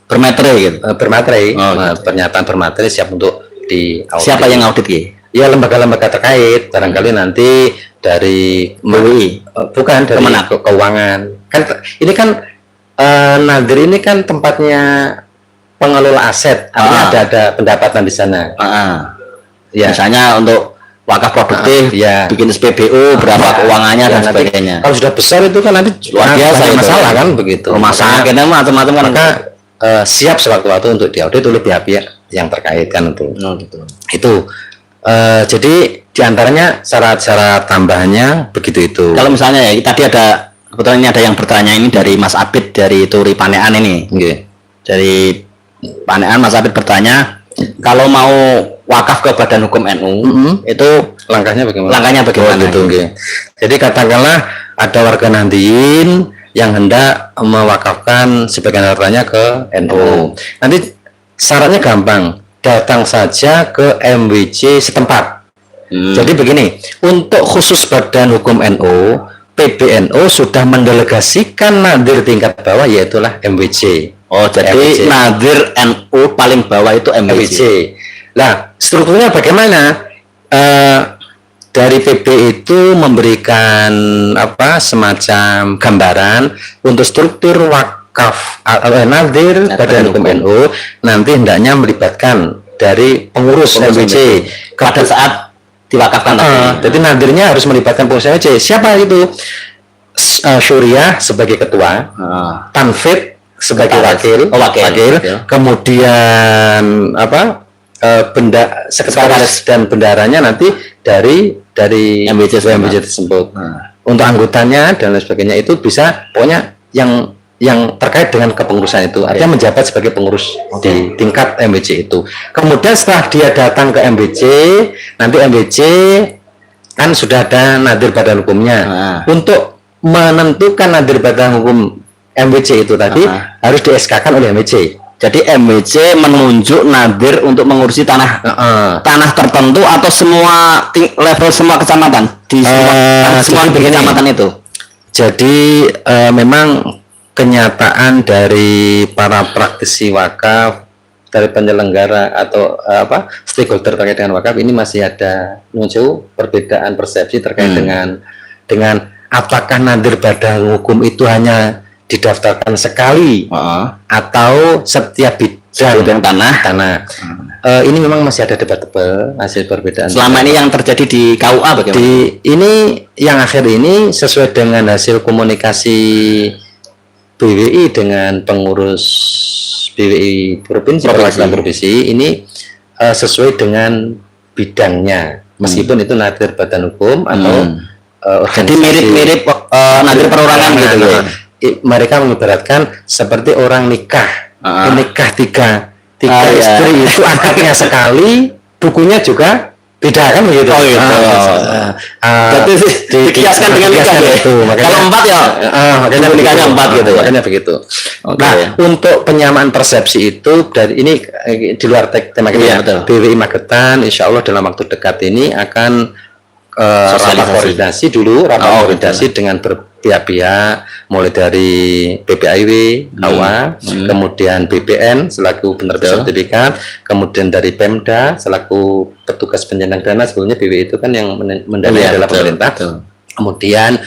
Speaker 1: bermaterai gitu.
Speaker 2: Bermaterai, pernyataan bermaterai siap untuk diaudit.
Speaker 1: Siapa yang audit, Ki?
Speaker 2: Ya lembaga-lembaga terkait, barangkali nanti dari
Speaker 1: MUI,
Speaker 2: bukan dari keuangan. Kan ini kan nadir ini kan tempatnya pengelola aset, artinya ada pendapatan di sana.
Speaker 1: Ya. Misalnya untuk wakaf produktif, bikin SPBU, berapa keuangannya dan sebagainya.
Speaker 2: Kalau sudah besar itu kan nanti
Speaker 1: luar biasa
Speaker 2: masalah kan begitu.
Speaker 1: Rumah sakit dan macam-macam kan.
Speaker 2: Maka siap sewaktu-waktu untuk diaudit oleh pihak-pihak yang terkait kan itu.
Speaker 1: Gitu.
Speaker 2: Itu jadi diantaranya syarat-syarat tambahannya begitu itu.
Speaker 1: Kalau misalnya ya tadi ada kebetulan ini ada yang bertanya ini dari Mas Abid dari Turi Panean ini. Dari Panean Mas Abid bertanya, kalau mau wakaf ke Badan Hukum NU itu
Speaker 2: langkahnya bagaimana?
Speaker 1: Langkahnya bagaimana?
Speaker 2: Gitu. Jadi katakanlah ada warga Nahdliyin yang hendak mewakafkan sebagian hartanya ke NU. Nanti syaratnya gampang, datang saja ke MWC setempat. Jadi begini, untuk khusus Badan Hukum NU, PBNU sudah mendelegasikan nadir tingkat bawah, yaitulah MWC.
Speaker 1: Oh, jadi MWC. Nadir NU paling bawah itu MWC.
Speaker 2: Nah, strukturnya bagaimana? Dari PB itu memberikan semacam gambaran untuk struktur wakaf nadir Badan Hukum NU nanti hendaknya melibatkan dari pengurus MWC
Speaker 1: pada saat diwakafkan.
Speaker 2: Jadi nadirnya harus melibatkan pengurus MWC. Siapa itu? Syuriah sebagai ketua, Tanfid sebagai wakil. Kemudian sekretaris dan bendaranya nanti dari MWC tersebut. Untuk anggotanya dan lain sebagainya itu bisa pokoknya yang terkait dengan kepengurusan itu, artinya menjabat sebagai pengurus di tingkat MWC itu. Kemudian setelah dia datang ke MWC, nanti MWC kan sudah ada nadir badan hukumnya. Untuk menentukan nadir badan hukum MWC itu tadi harus di SK-kan oleh MWC. Jadi MWC menunjuk nadir untuk mengurusi tanah tertentu atau semua level semua kecamatan di semua kecamatan itu. Jadi memang kenyataan dari para praktisi wakaf, dari penyelenggara atau stakeholder terkait dengan wakaf ini masih ada muncul perbedaan persepsi terkait dengan apakah nadir badan hukum itu hanya didaftarkan sekali atau setiap bidang tanah. Ini memang masih ada debatable hasil perbedaan. Selama ini yang terjadi di KUA bagaimana? Ini yang akhir ini sesuai dengan hasil komunikasi BWI dengan pengurus BWI provinsi ini sesuai dengan bidangnya, meskipun itu nadir badan hukum atau jadi mirip-mirip nadir perorangan gitu ya. Mereka mengibaratkan seperti orang nikah, tiga istri itu akadnya sekali, bukunya juga beda kan begitu. Jadi dikiaskan dengan nikah itu. Kalau 4 ya, makanya nikahnya 4 gitu. Makanya begitu. Nah, untuk penyamaan persepsi itu dari ini di luar tema kita, BWI Magetan, insya Allah dalam waktu dekat ini akan rapat koordinasi dulu, koordinasi
Speaker 1: betul.
Speaker 2: dengan berpihak-pihak, mulai dari BPIW, AWA, kemudian BPN selaku penerbit sertifikat, kemudian dari Pemda selaku petugas penjenang dana. Sebelumnya BW itu kan yang mendanai adalah pemerintah. Kemudian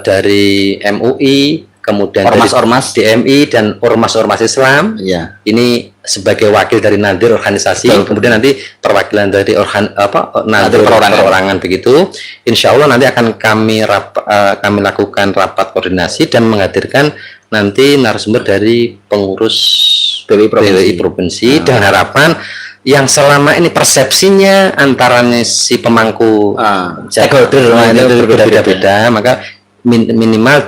Speaker 2: dari MUI, kemudian
Speaker 1: Ormas-ormas
Speaker 2: DMI dan ormas-ormas Islam.
Speaker 1: Iya.
Speaker 2: Ini sebagai wakil dari nadir organisasi, kemudian nanti perwakilan dari nadir perorangan begitu. Insya Allah nanti akan kami lakukan rapat koordinasi dan menghadirkan nanti narasumber dari pengurus BWI Provinsi dengan harapan yang selama ini persepsinya antaranya si pemangku stakeholder berbeda-beda, maka minimal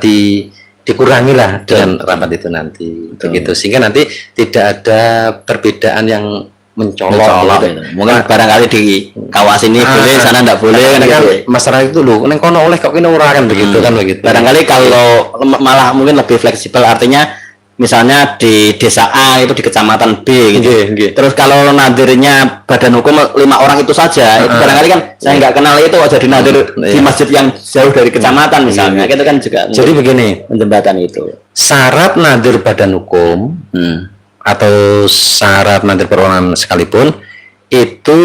Speaker 2: dikurangi lah dengan rapat itu nanti. Begitu, sehingga nanti tidak ada perbedaan yang mencolok gitu.
Speaker 1: Mungkin barangkali di kawasan ini boleh, sana enggak boleh kan
Speaker 2: gitu.
Speaker 1: Gitu.
Speaker 2: Masyarakat itu loh, neng kono oleh kok ini ora kan begitu kan begitu.
Speaker 1: Barangkali kalau malah mungkin lebih fleksibel, artinya misalnya di desa A itu di kecamatan B gitu. Terus kalau nadirnya badan hukum 5 orang itu saja, itu barangkali kan saya nggak kenal itu jadi nadir di masjid yang jauh dari kecamatan misalnya, itu kan juga.
Speaker 2: Jadi begini,
Speaker 1: menjembatan itu.
Speaker 2: Syarat nadir badan hukum atau syarat nadir perorangan sekalipun itu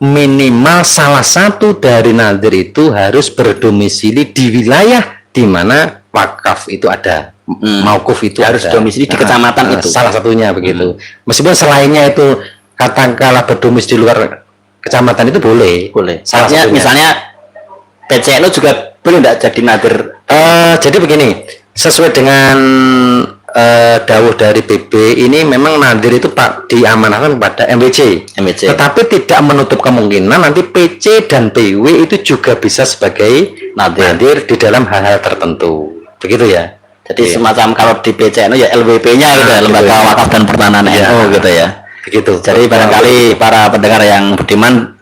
Speaker 2: minimal salah satu dari nadir itu harus berdomisili di wilayah di mana wakaf itu ada. Maukuf itu
Speaker 1: harus domisili di kecamatan itu.
Speaker 2: Salah satunya begitu. Meskipun selainnya itu katakanlah berdomisili di luar kecamatan itu boleh.
Speaker 1: Salah satunya. Misalnya PCNU juga boleh enggak jadi nadir?
Speaker 2: Jadi begini, sesuai dengan dawuh dari PB ini memang nadir itu Pak diamanahkan kepada MWC. Tetapi tidak menutup kemungkinan nanti PC dan PW itu juga bisa sebagai nadir di dalam hal-hal tertentu. Begitu ya.
Speaker 1: Jadi semacam kalau di PCNU ya LWP-nya gitu ya, Lembaga Wakaf dan Pertanahan NU gitu ya.
Speaker 2: Begitu.
Speaker 1: Jadi barangkali para pendengar yang budiman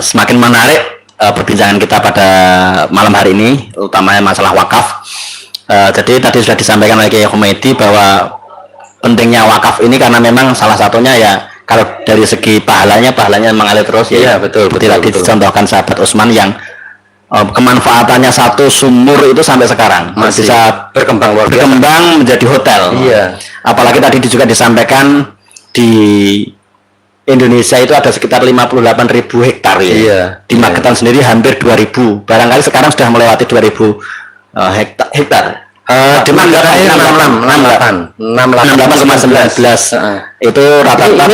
Speaker 1: semakin menarik perbincangan kita pada malam hari ini, utamanya masalah wakaf. Jadi tadi sudah disampaikan oleh Kiai Humedi bahwa pentingnya wakaf ini karena memang salah satunya ya kalau dari segi pahalanya mengalir terus ya.
Speaker 2: Iya, betul.
Speaker 1: Dicontohkan sahabat Utsman yang kemanfaatannya satu sumur itu sampai sekarang masih bisa berkembang menjadi hotel.
Speaker 2: Iya.
Speaker 1: Apalagi tadi juga disampaikan di Indonesia itu ada sekitar 58.000 hektar ya.
Speaker 2: Iya.
Speaker 1: Di Magetan sendiri hampir 2.000. Barangkali sekarang sudah melewati 2.000 hektar.
Speaker 2: Di Magetan 68,19.
Speaker 1: Itu rata-rata.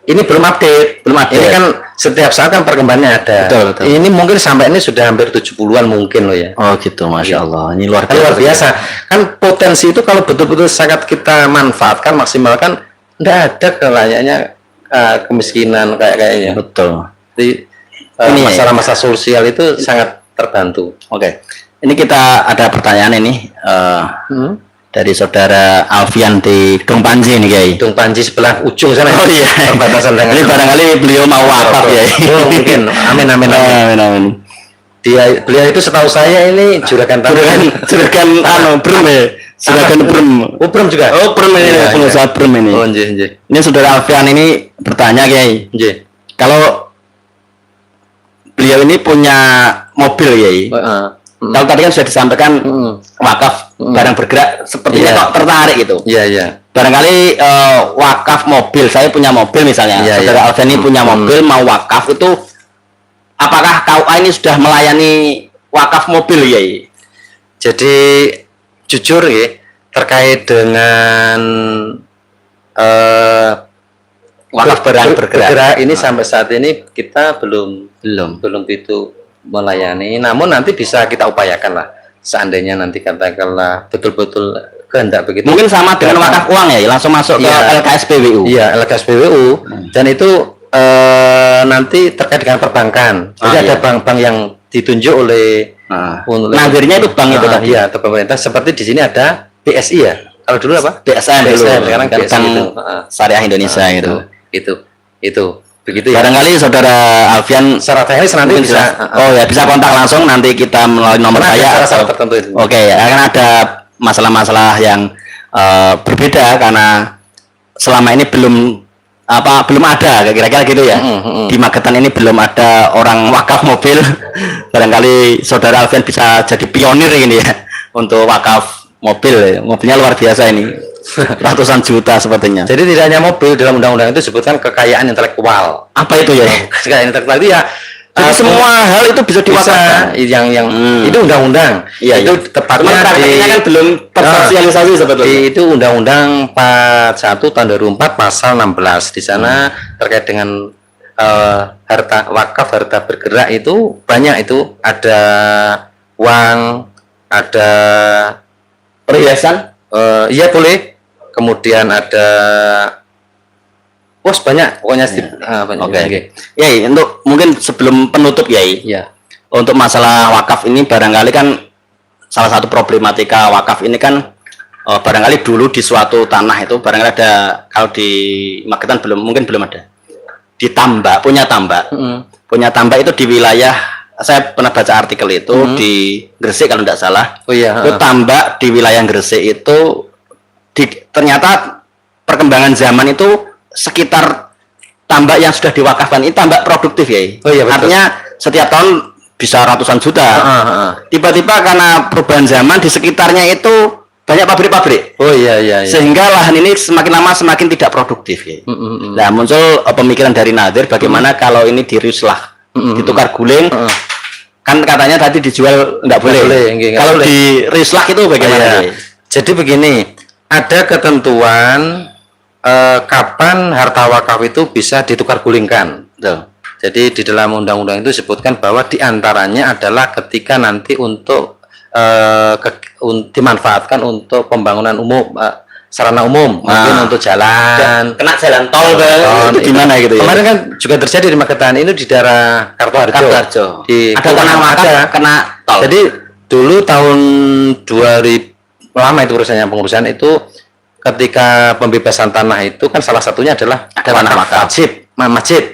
Speaker 2: Ini belum update. Ini kan setiap saat kan perkembangannya ada.
Speaker 1: Betul.
Speaker 2: Ini mungkin sampai ini sudah hampir 70-an mungkin loh ya.
Speaker 1: Oh gitu, Masya Allah. Ini luar
Speaker 2: biasa. Kan potensi itu kalau betul-betul sangat kita manfaatkan, maksimalkan, tidak ada kelayaknya kemiskinan kayaknya.
Speaker 1: Betul.
Speaker 2: Jadi masalah-masalah sosial itu sangat terbantu.
Speaker 1: Oke. Ini kita ada pertanyaan ini. Dari saudara Alfian di Dong Panji nih Kiai.
Speaker 2: Dong Panji sebelah ujung sana.
Speaker 1: Oh iya.
Speaker 2: Perbatasan dengan.
Speaker 1: Ini barangkali beliau mau wakaf ya.
Speaker 2: Oh mungkin. Amin. Beliau itu setahu saya ini juragan Brem juga.
Speaker 1: Oh Brem ini pengusaha Brem ini.
Speaker 2: Oh nggih.
Speaker 1: Ini saudara Alfian ini bertanya Kiai.
Speaker 2: Nggih.
Speaker 1: Kalau beliau ini punya mobil Kiai. Kalau tadi kan sudah disampaikan wakaf barang bergerak, sepertinya kok tertarik gitu.
Speaker 2: Iya.
Speaker 1: Barangkali wakaf mobil, saya punya mobil misalnya, saudara Alfian ini punya mobil mau wakaf itu, apakah KUA ini sudah melayani wakaf mobil ya?
Speaker 2: Jadi jujur ya terkait dengan wakaf barang bergerak ini sampai saat ini kita belum itu melayani, namun nanti bisa kita upayakan lah seandainya nanti katakanlah betul-betul kehendak begitu.
Speaker 1: Mungkin sama dengan wakaf uang ya, langsung masuk ke LKSPWU.
Speaker 2: Iya, LKSPWU. Dan itu nanti terkait dengan perbankan. Jadi ada bank-bank yang ditunjuk oleh
Speaker 1: nadirnya itu bank itu tadi.
Speaker 2: Iya, atau pemerintah. Seperti di sini ada BSI ya. Kalau dulu apa?
Speaker 1: BSN dulu.
Speaker 2: Sekarang BSI itu.
Speaker 1: Syariah Indonesia
Speaker 2: Itu. Begitu ya.
Speaker 1: Barangkali saudara Alfian
Speaker 2: secara teknis nanti bisa
Speaker 1: bisa kontak langsung, nanti kita melalui nomor saya
Speaker 2: tertentu itu.
Speaker 1: Oke, akan ada masalah-masalah yang berbeda karena selama ini belum apa belum ada kira-kira gitu ya. Di Magetan ini belum ada orang wakaf mobil. Barangkali saudara Alfian bisa jadi pionir ini ya untuk wakaf mobil. Mobilnya luar biasa ini, ratusan juta sepertinya.
Speaker 2: Jadi tidak hanya mobil, dalam undang-undang itu disebutkan kekayaan intelektual.
Speaker 1: Apa itu ya?
Speaker 2: Kekayaan intelektual itu ya
Speaker 1: Jadi semua hal itu bisa diwakafkan.
Speaker 2: yang itu undang-undang.
Speaker 1: Iya,
Speaker 2: itu
Speaker 1: iya.
Speaker 2: tepatnya
Speaker 1: Prakteknya kan belum tersosialisasi sebetulnya.
Speaker 2: itu Undang-Undang 41 tahun 2004 pasal 16. Di sana terkait dengan harta wakaf, harta bergerak itu banyak, itu ada uang, ada
Speaker 1: Perhiasan.
Speaker 2: iya boleh. Kemudian ada banyak pokoknya banyak.
Speaker 1: Oke. Yai, untuk mungkin sebelum penutup Yai,
Speaker 2: Iya.
Speaker 1: untuk masalah wakaf ini barangkali kan salah satu problematika wakaf ini kan barangkali dulu di suatu tanah itu barangkali ada, kalau di Magetan mungkin belum ada. Di tambak, punya tambak itu di wilayah, saya pernah baca artikel itu di Gresik kalau tidak salah.
Speaker 2: Oh iya.
Speaker 1: Itu tambak di wilayah Gresik itu ternyata perkembangan zaman itu sekitar tambak yang sudah diwakafkan ini tambak produktif ya.
Speaker 2: Oh iya, betul.
Speaker 1: Artinya setiap tahun bisa ratusan juta. Tiba-tiba karena perubahan zaman di sekitarnya itu banyak pabrik-pabrik.
Speaker 2: Oh iya.
Speaker 1: Sehingga lahan ini semakin lama semakin tidak produktif ya. Nah, muncul pemikiran dari Nadir bagaimana kalau ini dirislah, ditukar guling. Kan katanya tadi dijual enggak boleh. Kalau di rislah itu bagaimana?
Speaker 2: Jadi begini, ada ketentuan kapan harta wakaf itu bisa ditukar gulingkan.
Speaker 1: Betul.
Speaker 2: Jadi di dalam undang-undang itu disebutkan bahwa diantaranya adalah ketika nanti untuk dimanfaatkan untuk pembangunan umum, sarana umum, mungkin untuk jalan,
Speaker 1: kena jalan tol itu gimana gitu ya?
Speaker 2: Kemarin kan juga terjadi di Magetan, ini di daerah Kartoharjo.
Speaker 1: Ada tanah wakaf kena tol.
Speaker 2: Jadi dulu tahun 2000, lama itu pengurusan itu, ketika pembebasan tanah itu kan salah satunya adalah
Speaker 1: tanah wakaf.
Speaker 2: Masjid.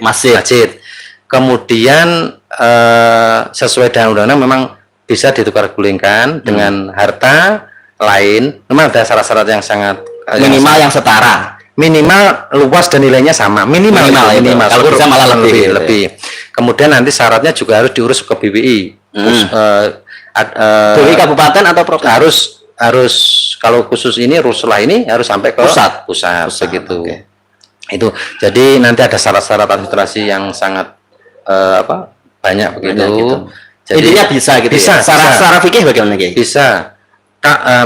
Speaker 2: Kemudian sesuai dengan undang-undang memang bisa ditukar gulingkan dengan harta lain. Memang ada syarat-syarat yang sangat
Speaker 1: minimal yang setara.
Speaker 2: Minimal luas dan nilainya sama. Minimal.
Speaker 1: Kalau bisa malah lebih.
Speaker 2: Kemudian nanti syaratnya juga harus diurus ke BWI.
Speaker 1: BWI kabupaten atau provinsi?
Speaker 2: Harus kalau khusus ini Ruslah ini harus sampai ke pusat begitu.
Speaker 1: Okay.
Speaker 2: Itu jadi nanti ada syarat-syarat administrasi yang sangat banyak begitu.
Speaker 1: Gitu.
Speaker 2: Jadi
Speaker 1: intinya bisa gitu. Secara fikih bagaimana Kiai?
Speaker 2: Bisa.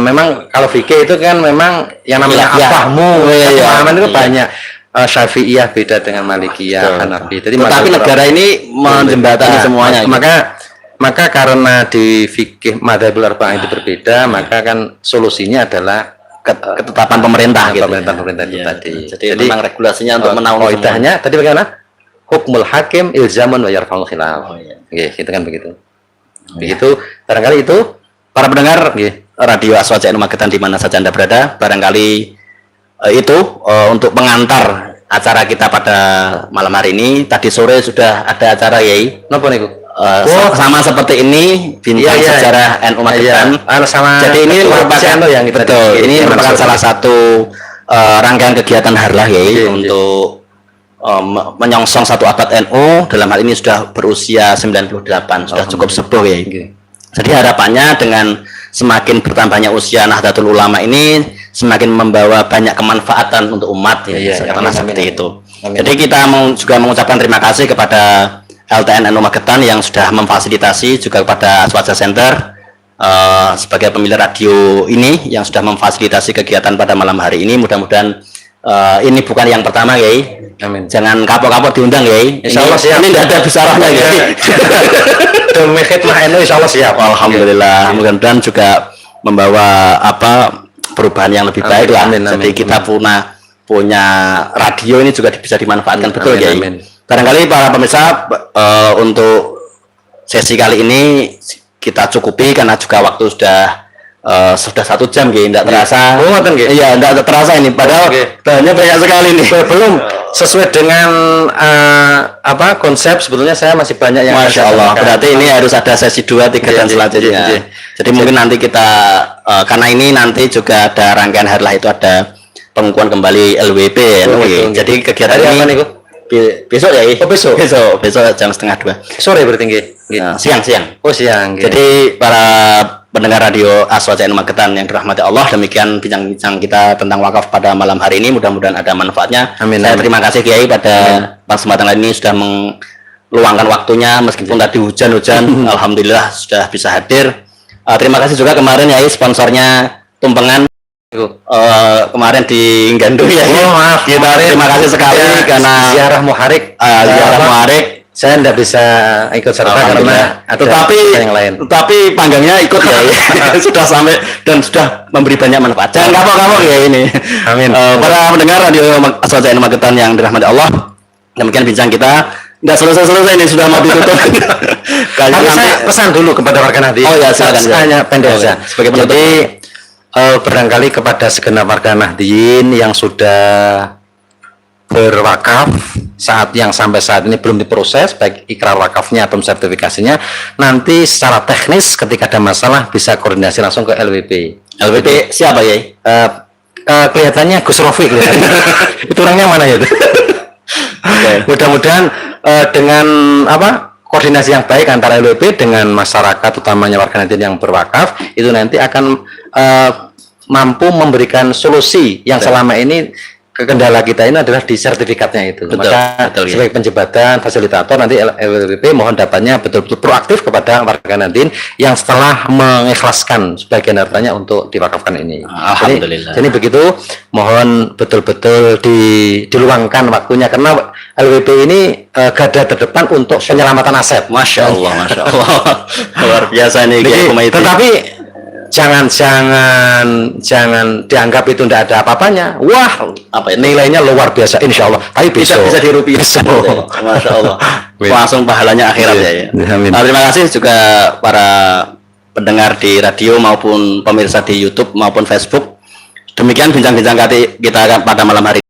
Speaker 2: Memang kalau fikih itu kan memang yang namanya afahmu, pemahaman itu banyak. Syafi'iyah beda dengan Malikiyah, Hanafi. Jadi
Speaker 1: tapi negara ini menjembatani semuanya.
Speaker 2: Maka karena di fikih madzhabul arba'ah itu berbeda, maka kan solusinya adalah
Speaker 1: ketetapan pemerintah gitu.
Speaker 2: Pemerintah itu tadi.
Speaker 1: Jadi memang regulasinya untuk menaungi
Speaker 2: kaidahnya tadi bagaimana? Hukmul hakim ilzamun wa yarfa'ul khilaf. Gitu kan begitu. Begitu. Barangkali itu
Speaker 1: para pendengar Radio Aswaja Magetan di mana saja Anda berada, barangkali itu untuk pengantar acara kita pada malam hari ini. Tadi sore sudah ada acara Yai.
Speaker 2: Napa niku?
Speaker 1: Sama seperti ini bintang sejarah NU Magetan. Jadi ini merupakan ini merupakan salah satu rangkaian kegiatan harlah ya untuk menyongsong satu abad NU. Dalam hal ini sudah berusia 98, sudah cukup sepuh ya. Jadi harapannya dengan semakin bertambahnya usia Nahdlatul Ulama ini semakin membawa banyak kemanfaatan untuk umat seperti itu. Jadi kita juga mengucapkan terima kasih kepada LTN NU Magetan yang sudah memfasilitasi, juga kepada Aswaja Center sebagai pemilik radio ini yang sudah memfasilitasi kegiatan pada malam hari ini. Mudah-mudahan ini bukan yang pertama Yai.
Speaker 2: Amin.
Speaker 1: Jangan kapok-kapok diundang Yai.
Speaker 2: Insyaallah siap.
Speaker 1: Ini tidak ada besarnya Yai.
Speaker 2: Demi khidmah NU insyaallah siap.
Speaker 1: Alhamdulillah. Mudah-mudahan juga membawa perubahan yang lebih baik lah. Jadi kita punya radio ini juga bisa dimanfaatkan betul Yai. Barangkali para pemirsa untuk sesi kali ini kita cukupi karena juga waktu sudah 1 jam tidak terasa. Iya, tidak terasa ini. Padahal bahannya banyak sekali nih.
Speaker 2: Belum sesuai dengan konsep sebetulnya saya masih banyak yang
Speaker 1: Masya Allah. Berarti ini harus ada sesi 2, 3 dan selanjutnya. Jadi mungkin nanti kita karena ini nanti juga ada rangkaian harlah itu ada pengukuhan kembali LWP ya.
Speaker 2: Oh,
Speaker 1: Oke.
Speaker 2: betul.
Speaker 1: Jadi kegiatan
Speaker 2: Hari
Speaker 1: ini
Speaker 2: apa nih, Ko?
Speaker 1: besok ya.
Speaker 2: Oh, besok?
Speaker 1: Besok jam 1:30.
Speaker 2: Sore berarti nggih. Nggih.
Speaker 1: Siang.
Speaker 2: Oh, siang. Nggih.
Speaker 1: Jadi para pendengar radio Aswajain Magetan yang dirahmati Allah, demikian bincang-bincang kita tentang wakaf pada malam hari ini. Mudah-mudahan ada manfaatnya.
Speaker 2: Amin,
Speaker 1: Saya
Speaker 2: amin.
Speaker 1: terima kasih Kiai pada kesempatan ini sudah meluangkan waktunya meskipun tadi hujan-hujan. Alhamdulillah sudah bisa hadir. Terima kasih juga kemarin ya sponsornya tumpengan kemarin di Gandu ya.
Speaker 2: Oh, maaf.
Speaker 1: Kita terima kasih sekali
Speaker 2: Ya,
Speaker 1: karena
Speaker 2: ziarah muharik.
Speaker 1: ziarah muharik.
Speaker 2: Saya tidak bisa ikut serta karena ada yang lain.
Speaker 1: Tetapi panggangnya ikut ya, sudah sampai dan sudah memberi banyak manfaat. Jangan kapok-kapok ya ini.
Speaker 2: Amin.
Speaker 1: Para pendengar radio Aswajain Magetan yang dirahmati Allah, demikian bincang kita. Nggak selesai ini sudah mau ditutup.
Speaker 2: Tapi saya pesan dulu kepada warga Nahdien.
Speaker 1: Oh ya, silakan.
Speaker 2: Hanya pendek
Speaker 1: Oh,
Speaker 2: saja.
Speaker 1: ya. Sebagai penutup.
Speaker 2: Jadi barangkali kepada segenap warga Nahdien yang sudah berwakaf sampai saat ini belum diproses baik ikrar wakafnya atau sertifikasinya, nanti secara teknis ketika ada masalah bisa koordinasi langsung ke LWP.
Speaker 1: LWP siapa ya?
Speaker 2: Kelihatannya Gus Rofi kelihatannya. Itu orangnya mana ya? Mudah-mudahan dengan koordinasi yang baik antara LWP dengan masyarakat utamanya warga Nahdien yang berwakaf itu nanti akan mampu memberikan solusi yang selama ini kendala kita ini adalah di sertifikatnya itu. Maka
Speaker 1: ya.
Speaker 2: sebagai penjembatan fasilitator nanti LWP mohon dapatnya betul-betul proaktif kepada warga Nahdien yang setelah mengikhlaskan sebagian hartanya untuk diwakafkan ini.
Speaker 1: Alhamdulillah.
Speaker 2: Jadi begitu, mohon betul-betul diluangkan waktunya karena LWP ini garda terdepan untuk penyelamatan aset.
Speaker 1: Masya Allah. Luar biasa nih Kiai Humaidi.
Speaker 2: Tetapi jangan dianggap itu tidak ada apa-apanya. Wah, nilainya luar biasa insya Allah. Tapi bisa
Speaker 1: dirupiah. Masya Allah. Langsung pahalanya akhirat ya.
Speaker 2: Amin.
Speaker 1: Terima kasih juga para pendengar di radio maupun pemirsa di YouTube maupun Facebook. Demikian bincang-bincang kita pada malam hari ini.